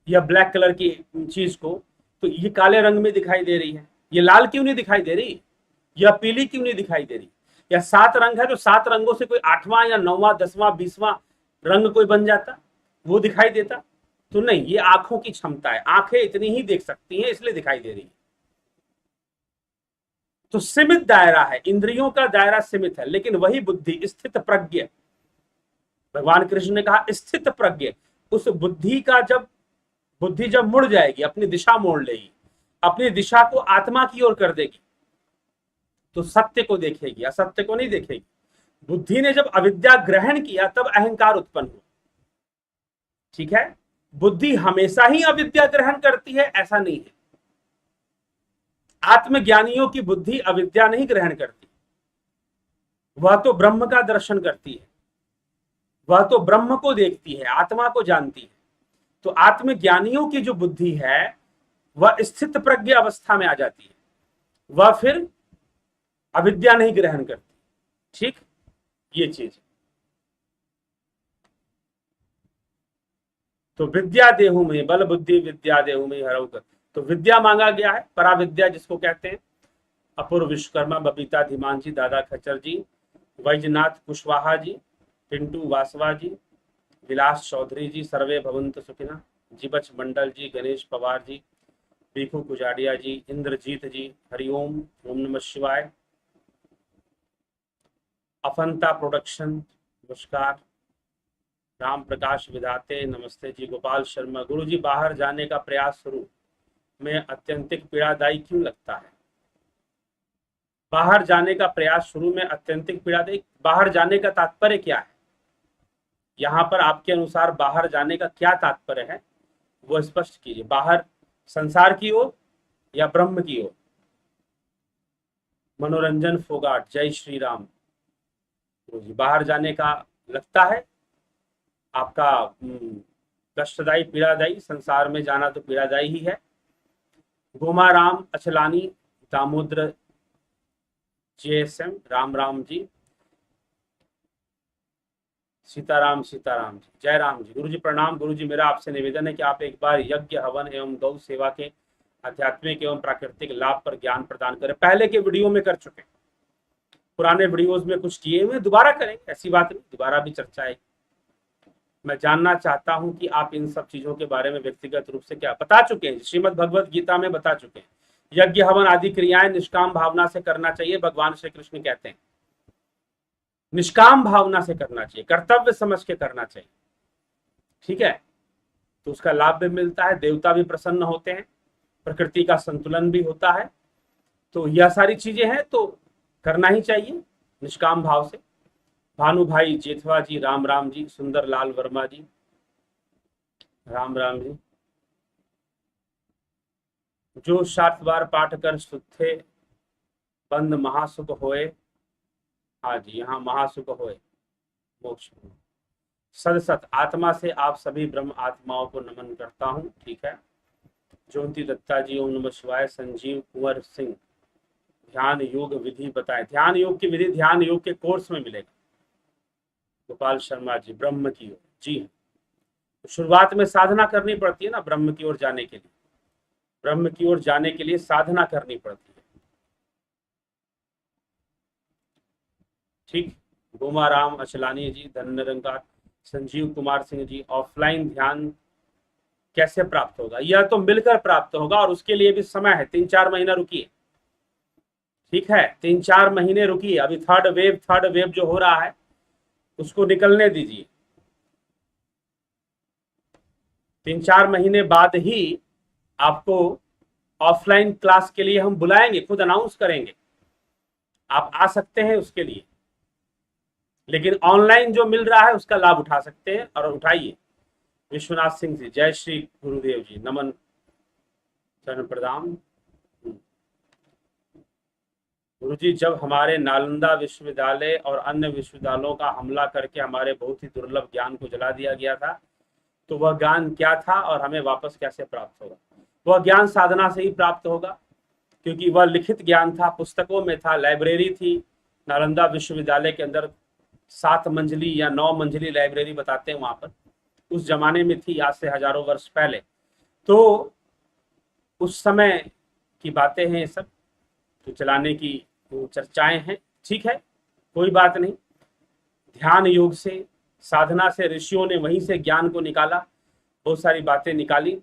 यह ब्लैक कलर की चीज को, तो ये काले रंग में दिखाई दे रही है। ये लाल क्यों नहीं दिखाई दे रही? यह पीली क्यों नहीं दिखाई दे रही? या 7 रंग है तो 7 रंगों से कोई 8वां या 9वां 10वां 20वां रंग कोई बन जाता, वो दिखाई देता? तो नहीं, ये आंखों की क्षमता है, आंखें इतनी ही देख सकती हैं, इसलिए दिखाई दे रही है। तो सीमित दायरा है, इंद्रियों का दायरा सीमित है। लेकिन वही बुद्धि स्थित प्रज्ञ, भगवान कृष्ण ने कहा स्थित प्रज्ञ, उस बुद्धि का बुद्धि जब मुड़ जाएगी, अपनी दिशा मोड़ लेगी, अपनी दिशा को आत्मा की ओर कर देगी, तो सत्य को देखेगी, असत्य को नहीं देखेगी। बुद्धि ने जब अविद्या ग्रहण किया तब अहंकार उत्पन्न हुआ, ठीक है। बुद्धि हमेशा ही अविद्या ग्रहण करती है ऐसा नहीं है। आत्मज्ञानियों की बुद्धि अविद्या नहीं ग्रहण करती, वह तो ब्रह्म का दर्शन करती है, वह तो ब्रह्म को देखती है, आत्मा को जानती है। तो आत्मज्ञानियों की जो बुद्धि है वह स्थित प्रज्ञ अवस्था में आ जाती है, वह फिर अविद्या नहीं ग्रहण करती। ठीक, ये चीज। तो विद्या देहु में बल बुद्धि विद्या देहु में हरऊ कर, तो विद्या मांगा गया है, पराविद्या जिसको कहते हैं। अपूर्व विश्वकर्मा, बबीता धीमान जी, दादा खच्चर जी, वैजनाथ कुशवाहा जी, पिंटू वासवा जी, विलास चौधरी जी, सर्वे भवंत सुखिना, जीबच मंडल जी, गणेश पवार जी, पीकू कुजाड़िया जी, इंद्रजीत जी, हरिओम, ओम नमः शिवाय, अफंता प्रोडक्शन नमस्कार, राम प्रकाश विधाते नमस्ते जी, गोपाल शर्मा, गुरु जी बाहर जाने का प्रयास शुरू में अत्यंतिक पीड़ादायी क्यों लगता है? बाहर जाने का प्रयास शुरू में अत्यंतिक पीड़ादायी, बाहर जाने का तात्पर्य क्या है? यहाँ पर आपके अनुसार बाहर जाने का क्या तात्पर्य है वो स्पष्ट कीजिए। बाहर संसार की ओर या ब्रह्म की ओर? मनोरंजन फोगाट, जय श्री राम। जी बाहर जाने का लगता है आपका कष्टदायी पीड़ादायी, संसार में जाना तो पीड़ादायी ही है। गोमाराम अचलानी, दामोदर JSM, राम राम जी, सीताराम सीताराम जी, जय राम जी। गुरु जी प्रणाम। गुरु जी मेरा आपसे निवेदन है कि आप एक बार यज्ञ हवन एवं गौ सेवा के आध्यात्मिक एवं प्राकृतिक लाभ पर ज्ञान प्रदान करें। पहले के वीडियो में कर चुके, पुराने वीडियोस में कुछ किए हुए, दोबारा करेंगे, ऐसी बात नहीं, दोबारा भी चर्चा है। मैं जानना चाहता हूं कि आप इन सब चीजों के बारे में व्यक्तिगत रूप से क्या बता चुके हैं। श्रीमद् भगवत गीता में बता चुके हैं, यज्ञ हवन आदि क्रियाएं निष्काम भावना से करना चाहिए। भगवान श्री कृष्ण कहते हैं निष्काम भावना से करना चाहिए, कर्तव्य समझ के करना चाहिए। ठीक है, तो उसका लाभ भी मिलता है, देवता भी प्रसन्न होते हैं, प्रकृति का संतुलन भी होता है। तो यह सारी चीजें हैं, तो करना ही चाहिए निष्काम भाव से। भानु भाई जेठवा जी, राम राम जी, सुंदर लाल वर्मा जी, राम राम जी। जो 7 बार पाठ कर शुद्धे बंद महासुख होए, हाँ जी, यहाँ महासुख होए मोक्ष। सद सत आत्मा से आप सभी ब्रह्म आत्माओं को नमन करता हूँ। ठीक है, ज्योति दत्ता जी, ओम नमः शिवाय। संजीव कुंवर सिंह, ध्यान योग विधि बताएं। ध्यान योग की विधि ध्यान योग के कोर्स में मिलेगा। गोपाल शर्मा जी, ब्रह्म की ओर, जी हाँ, तो शुरुआत में साधना करनी पड़ती है ना ब्रह्म की ओर जाने के लिए। ब्रह्म की ओर जाने के लिए साधना करनी पड़ती है। ठीक, गोमाराम अचलानी जी, धन निरंकार। संजीव कुमार सिंह जी, ऑफलाइन ध्यान कैसे प्राप्त होगा? यह तो मिलकर प्राप्त होगा, और उसके लिए भी समय है, 3-4 महीना रुकिए। ठीक है, 3-4 महीने रुकिए। अभी थर्ड वेव जो हो रहा है उसको निकलने दीजिए। 3-4 महीने बाद ही आपको ऑफलाइन क्लास के लिए हम बुलाएंगे, खुद अनाउंस करेंगे, आप आ सकते हैं उसके लिए। लेकिन ऑनलाइन जो मिल रहा है उसका लाभ उठा सकते हैं, और उठाइए। विश्वनाथ सिंह जी, जय श्री गुरुदेव जी, नमन, चरण प्रदान। गुरु जी, जब हमारे नालंदा विश्वविद्यालय और अन्य विश्वविद्यालयों का हमला करके हमारे बहुत ही दुर्लभ ज्ञान को जला दिया गया था, तो वह ज्ञान क्या था और हमें वापस कैसे प्राप्त होगा? वह ज्ञान साधना से ही प्राप्त होगा, क्योंकि वह लिखित ज्ञान था, पुस्तकों में था, लाइब्रेरी थी। नालंदा विश्वविद्यालय के अंदर 7 मंजिली या 9 मंजिली लाइब्रेरी बताते हैं वहां पर, उस जमाने में थी, आज से हजारों वर्ष पहले। तो उस समय की बातें हैं ये सब, तो चलाने की चर्चाएं हैं। ठीक है, कोई बात नहीं। ध्यान योग से, साधना से, ऋषियों ने वहीं से ज्ञान को निकाला, बहुत सारी बातें निकाली,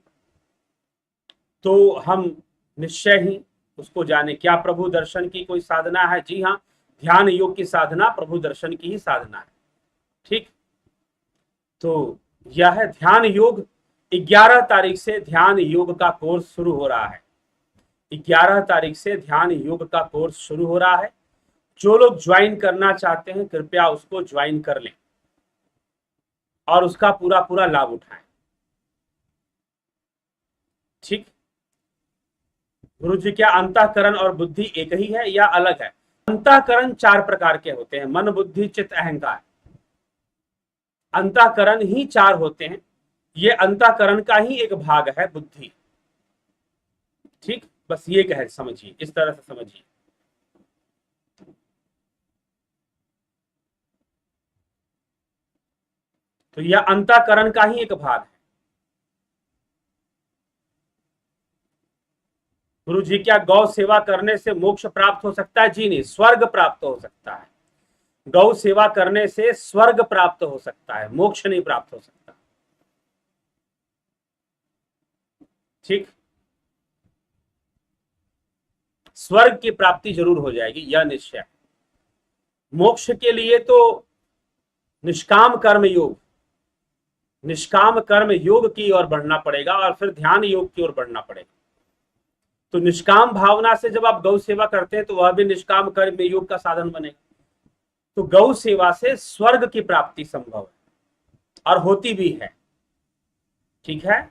तो हम निश्चय ही उसको जाने। क्या प्रभु दर्शन की कोई साधना है? जी हाँ, ध्यान योग की साधना प्रभु दर्शन की ही साधना है। ठीक, तो यह है ध्यान योग। 11 तारीख से ध्यान योग का कोर्स शुरू हो रहा है। 11 तारीख से ध्यान योग का कोर्स शुरू हो रहा है। जो लोग ज्वाइन करना चाहते हैं कृपया उसको ज्वाइन कर लें और उसका पूरा पूरा लाभ उठाएं। ठीक, गुरु जी, क्या अंतःकरण और बुद्धि एक ही है या अलग है? अंतःकरण 4 प्रकार के होते हैं, मन, बुद्धि, चित्त, अहंकार। अंतःकरण ही 4 होते हैं, ये अंतःकरण का ही एक भाग है बुद्धि। ठीक, बस ये कहे समझिए, इस तरह से समझिए। तो यह अंतःकरण का ही एक भाग है। गुरु जी, क्या गौ सेवा करने से मोक्ष प्राप्त हो सकता है? जी नहीं, स्वर्ग प्राप्त हो सकता है। गौ सेवा करने से स्वर्ग प्राप्त हो सकता है, मोक्ष नहीं प्राप्त हो सकता। ठीक, स्वर्ग की प्राप्ति जरूर हो जाएगी, यह निश्चय। मोक्ष के लिए तो निष्काम कर्म योग, निष्काम कर्म योग की ओर बढ़ना पड़ेगा और फिर ध्यान योग की ओर बढ़ना पड़ेगा। तो निष्काम भावना से जब आप गौ सेवा करते हैं तो वह भी निष्काम कर्म योग का साधन बनेगा। तो गौ सेवा से स्वर्ग की प्राप्ति संभव है और होती भी है। ठीक है,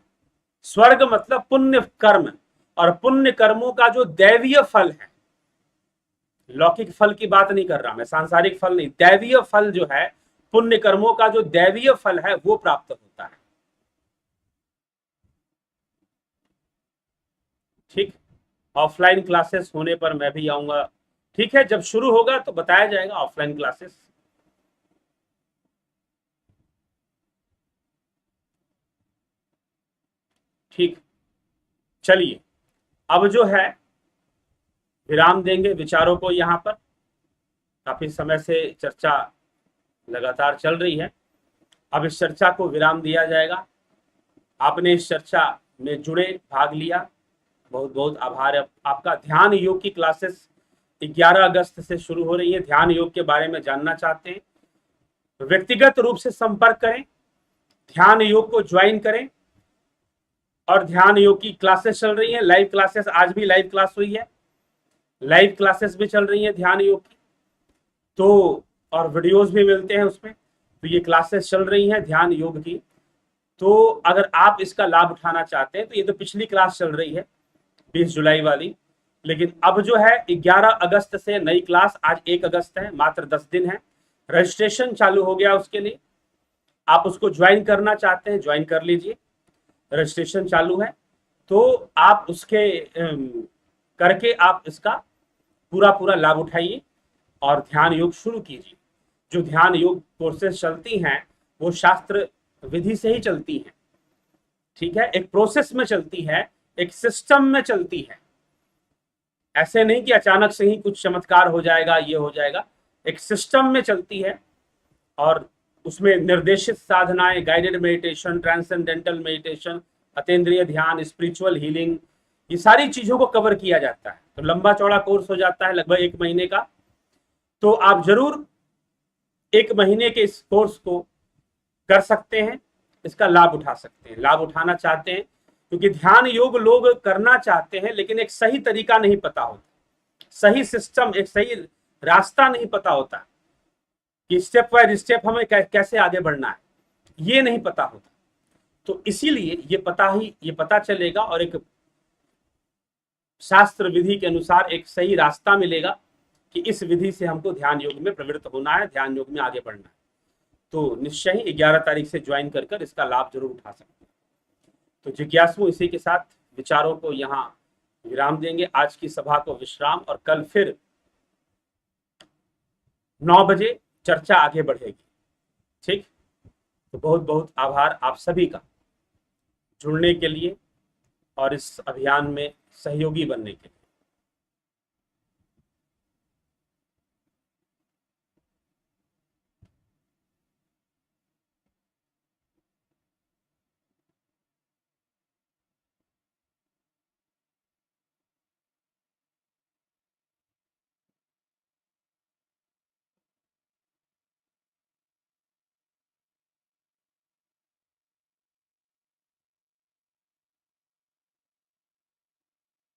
स्वर्ग मतलब पुण्य कर्म, और पुण्य कर्मों का जो दैवीय फल है, लौकिक फल की बात नहीं कर रहा मैं, सांसारिक फल नहीं, दैवीय फल जो है, पुण्य कर्मों का जो दैवीय फल है वो प्राप्त होता है। ठीक, ऑफलाइन क्लासेस होने पर मैं भी आऊंगा। ठीक है, जब शुरू होगा तो बताया जाएगा ऑफलाइन क्लासेस। ठीक, चलिए अब जो है विराम देंगे विचारों को। यहां पर काफी समय से चर्चा लगातार चल रही है, अब इस चर्चा को विराम दिया जाएगा। आपने इस चर्चा में जुड़े, भाग लिया, बहुत बहुत आभार है आपका। ध्यान योग की क्लासेस 11 अगस्त से शुरू हो रही है। ध्यान योग के बारे में जानना चाहते हैं, व्यक्तिगत रूप से संपर्क करें, ध्यान योग को ज्वाइन करें। और ध्यान योग की क्लासेस चल रही हैं, लाइव क्लासेस, आज भी लाइव क्लास हुई है, लाइव क्लासेस भी चल रही हैं ध्यान योग की, तो और वीडियोस भी मिलते हैं उसमें। तो ये क्लासेस चल रही हैं ध्यान योग की। तो अगर आप इसका लाभ उठाना चाहते हैं तो ये तो पिछली क्लास चल रही है 20 जुलाई वाली, लेकिन अब जो है 11 अगस्त से नई क्लास, आज 1 अगस्त है, मात्र 10 दिन है, रजिस्ट्रेशन चालू हो गया उसके लिए। आप उसको ज्वाइन करना चाहते हैं, ज्वाइन कर लीजिए, रजिस्ट्रेशन चालू है। तो आप उसके करके आप इसका पूरा पूरा लाभ उठाइए और ध्यान योग शुरू कीजिए। जो ध्यान योग कोर्सेज चलती हैं वो शास्त्र विधि से ही चलती हैं। ठीक है, एक प्रोसेस में चलती है, एक सिस्टम में चलती है। ऐसे नहीं कि अचानक से ही कुछ चमत्कार हो जाएगा, ये हो जाएगा, एक सिस्टम में चलती है। और उसमें निर्देशित साधनाएं, गाइडेड मेडिटेशन, ट्रांसेंडेंटल मेडिटेशन, अतीन्द्रिय ध्यान, स्पिरिचुअल हीलिंग, ये सारी चीजों को कवर किया जाता है। तो लंबा चौड़ा कोर्स हो जाता है, लगभग 1 महीने का। तो आप जरूर 1 महीने के इस कोर्स को कर सकते हैं, इसका लाभ उठा सकते हैं, लाभ उठाना चाहते हैं। क्योंकि ध्यान योग लोग करना चाहते हैं लेकिन एक सही तरीका नहीं पता होता, सही सिस्टम, एक सही रास्ता नहीं पता होता कि स्टेप बाय स्टेप हमें कैसे आगे बढ़ना है, ये नहीं पता होता। तो इसीलिए ये पता चलेगा और एक शास्त्र विधि के अनुसार एक सही रास्ता मिलेगा कि इस विधि से हमको ध्यान योग में प्रवृत्त होना है, ध्यान योग में आगे बढ़ना है। तो निश्चय ही 11 तारीख से ज्वाइन कर इसका लाभ जरूर उठा सकते हैं। तो जिज्ञासु, इसी के साथ विचारों को यहाँ विराम देंगे। आज की सभा को विश्राम, और कल फिर 9 बजे चर्चा आगे बढ़ेगी। ठीक, तो बहुत बहुत आभार आप सभी का जुड़ने के लिए और इस अभियान में सहयोगी बनने के लिए।